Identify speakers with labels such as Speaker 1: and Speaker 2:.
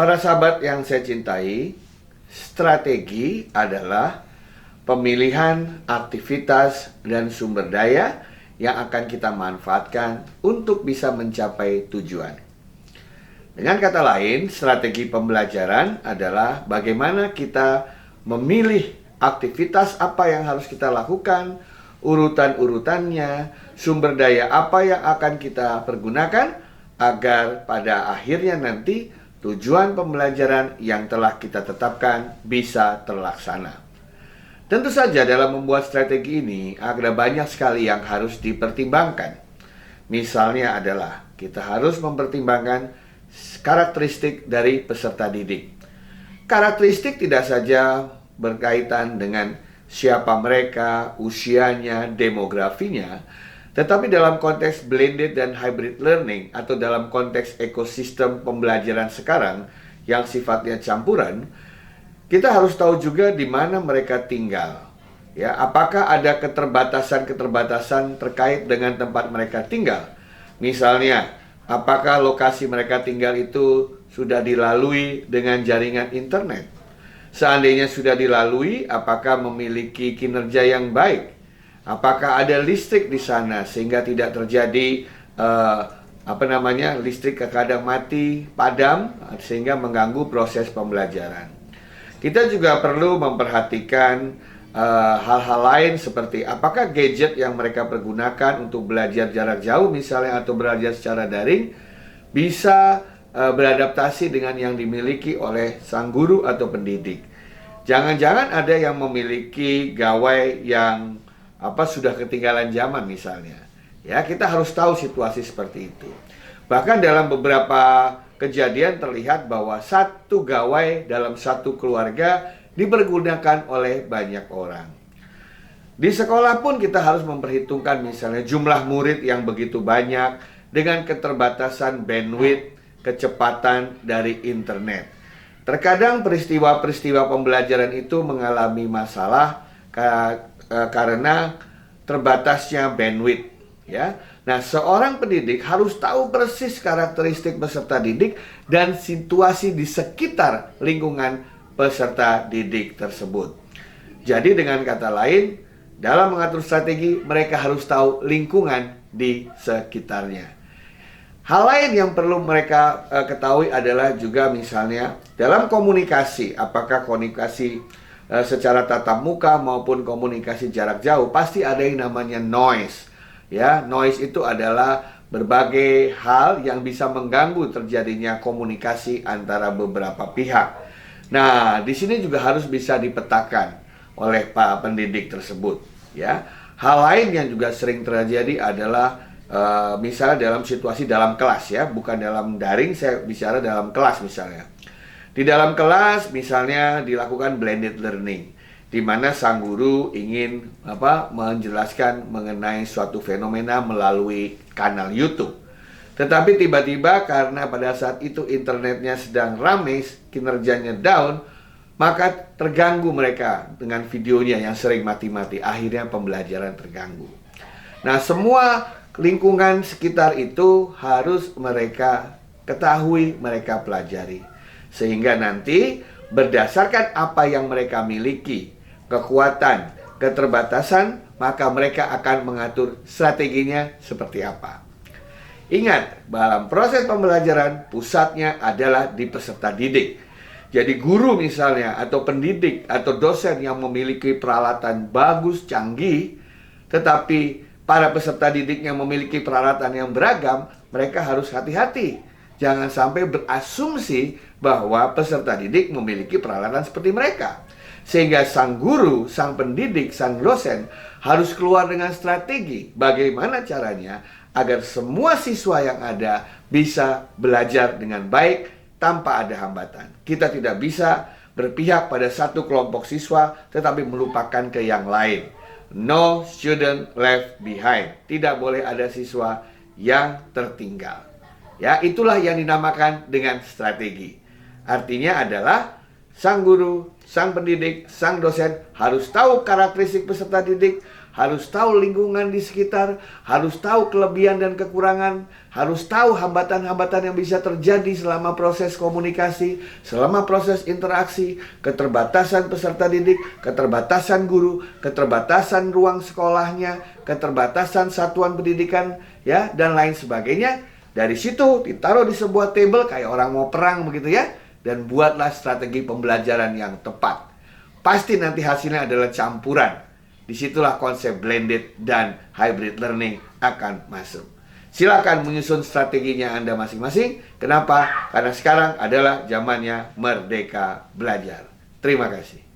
Speaker 1: Para sahabat yang saya cintai, strategi adalah pemilihan aktivitas dan sumber daya yang akan kita manfaatkan untuk bisa mencapai tujuan. Dengan kata lain, strategi pembelajaran adalah bagaimana kita memilih aktivitas apa yang harus kita lakukan, urutan-urutannya, sumber daya apa yang akan kita pergunakan, agar pada akhirnya nanti tujuan pembelajaran yang telah kita tetapkan bisa terlaksana. Tentu saja dalam membuat strategi ini ada banyak sekali yang harus dipertimbangkan. Misalnya adalah kita harus mempertimbangkan karakteristik dari peserta didik. Karakteristik tidak saja berkaitan dengan siapa mereka, usianya, demografinya, tetapi dalam konteks blended dan hybrid learning atau dalam konteks ekosistem pembelajaran sekarang yang sifatnya campuran, kita harus tahu juga di mana mereka tinggal. Ya, apakah ada keterbatasan-keterbatasan terkait dengan tempat mereka tinggal? Misalnya, apakah lokasi mereka tinggal itu sudah dilalui dengan jaringan internet? Seandainya sudah dilalui, apakah memiliki kinerja yang baik? Apakah ada listrik di sana sehingga tidak terjadi listrik kadang mati, padam sehingga mengganggu proses pembelajaran. Kita juga perlu memperhatikan hal-hal lain seperti apakah gadget yang mereka pergunakan untuk belajar jarak jauh misalnya atau belajar secara daring bisa beradaptasi dengan yang dimiliki oleh sang guru atau pendidik. Jangan-jangan ada yang memiliki gawai yang sudah ketinggalan zaman misalnya. Ya, kita harus tahu situasi seperti itu. Bahkan dalam beberapa kejadian terlihat bahwa satu gawai dalam satu keluarga dipergunakan oleh banyak orang. Di sekolah pun kita harus memperhitungkan misalnya jumlah murid yang begitu banyak dengan keterbatasan bandwidth, kecepatan dari internet. Terkadang peristiwa-peristiwa pembelajaran itu mengalami masalah karena terbatasnya bandwidth, ya. Nah, seorang pendidik harus tahu persis karakteristik peserta didik dan situasi di sekitar lingkungan peserta didik tersebut. Jadi dengan kata lain, dalam mengatur strategi, mereka harus tahu lingkungan di sekitarnya. Hal lain yang perlu mereka ketahui adalah juga misalnya dalam komunikasi, apakah komunikasi secara tatap muka maupun komunikasi jarak jauh, pasti ada yang namanya noise. Ya, noise itu adalah berbagai hal yang bisa mengganggu terjadinya komunikasi antara beberapa pihak. Nah, di sini juga harus bisa dipetakan oleh Pak pendidik tersebut. Ya, hal lain yang juga sering terjadi adalah misalnya dalam situasi dalam kelas, ya, bukan dalam daring, saya bicara dalam kelas misalnya. Di dalam kelas misalnya dilakukan blended learning, di mana sang guru ingin menjelaskan mengenai suatu fenomena melalui kanal YouTube. Tetapi tiba-tiba karena pada saat itu internetnya sedang ramai, kinerjanya down, maka terganggu mereka dengan videonya yang sering mati-mati. Akhirnya pembelajaran terganggu. Nah, semua lingkungan sekitar itu harus mereka ketahui, mereka pelajari. Sehingga nanti berdasarkan apa yang mereka miliki, kekuatan, keterbatasan, maka mereka akan mengatur strateginya seperti apa. Ingat, dalam proses pembelajaran pusatnya adalah di peserta didik. Jadi guru misalnya atau pendidik atau dosen yang memiliki peralatan bagus, canggih, tetapi para peserta didik yang memiliki peralatan yang beragam, mereka harus hati-hati. Jangan sampai berasumsi bahwa peserta didik memiliki peralatan seperti mereka. Sehingga sang guru, sang pendidik, sang dosen harus keluar dengan strategi bagaimana caranya agar semua siswa yang ada bisa belajar dengan baik tanpa ada hambatan. Kita tidak bisa berpihak pada satu kelompok siswa tetapi melupakan ke yang lain. No student left behind. Tidak boleh ada siswa yang tertinggal. Ya, itulah yang dinamakan dengan strategi. Artinya adalah sang guru, sang pendidik, sang dosen harus tahu karakteristik peserta didik, harus tahu lingkungan di sekitar, harus tahu kelebihan dan kekurangan, harus tahu hambatan-hambatan yang bisa terjadi selama proses komunikasi, selama proses interaksi, keterbatasan peserta didik, keterbatasan guru, keterbatasan ruang sekolahnya, keterbatasan satuan pendidikan, ya, dan lain sebagainya. Dari situ ditaruh di sebuah table kayak orang mau perang begitu ya, dan buatlah strategi pembelajaran yang tepat. Pasti nanti hasilnya adalah campuran. Disitulah konsep blended dan hybrid learning akan masuk. Silakan menyusun strateginya Anda masing-masing. Kenapa? Karena sekarang adalah zamannya merdeka belajar. Terima kasih.